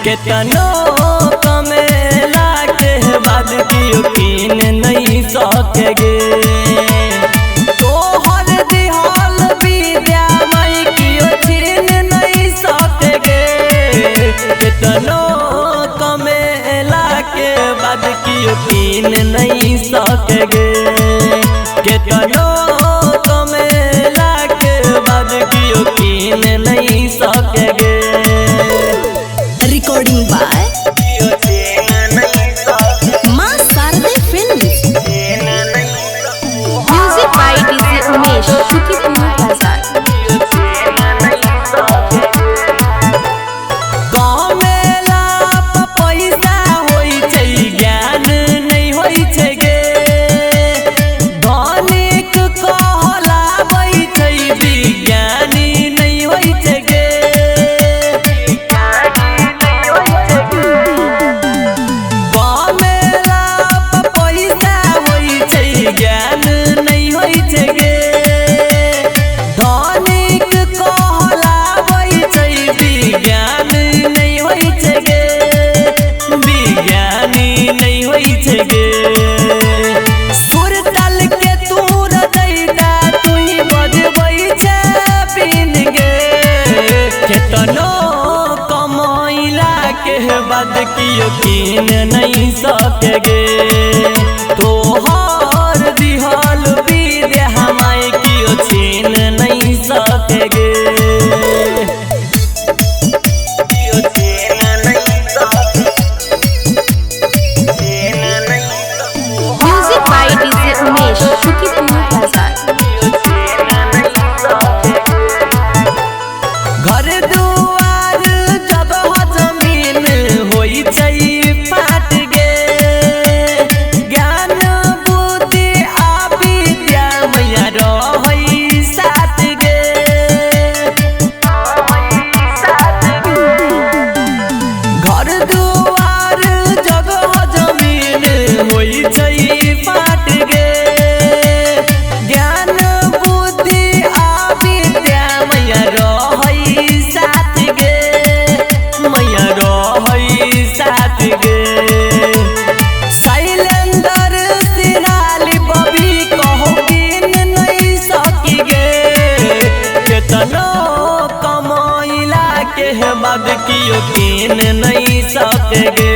केतनो कमेला के बाद कियो कीन नहीं सकेगे। तोहर दिहाल विद्या माई कियो छीन नहीं सकेगे। केतनो कमेला के बाद कियो कीन नहीं सकेगे। केतनो कमेला के बाद कियो कीन नहीं सकेगे। Recording by मां Sharde films. Music by DJ Umesh, Shukipur Bazaar। कमेला पैसा होई छै ज्ञान नहीं होई छै गे। धनिक कहलाबै छै विज्ञानी नहीं होई छै गे। कमेला पैसा होई छै ज्ञान नहीं होई छै गे। धनिक कहलाबै छै विज्ञान नहीं होई छै गे। विज्ञानी नहीं होई छै गे। सुर ताल के तूर दैता तुही बजबै छै बिन गे। केतनो कमैला के बाद कियो कीन नहीं सकेगे। तोहर दिहल विद्या माई कियो छीन नहीं सकेगे। Music by DJ Umesh, Shukipur Bazaar। घर दुआर जगह जमीन होई छै फाट गे। ज्ञान बुद्धि आ विद्या मैया रहै साथ गे। घर दुआर जगह जमीन होई छै फाट गे। ज्ञान बुद्धि आ विद्या मैया रहै साथ गे। मैया रहै साथ गे। शैलेंद्र सिराली बबी कहो कीन नहीं सकी गे। केतनो कमैला के बाद कियो कीन नहीं सकेगे।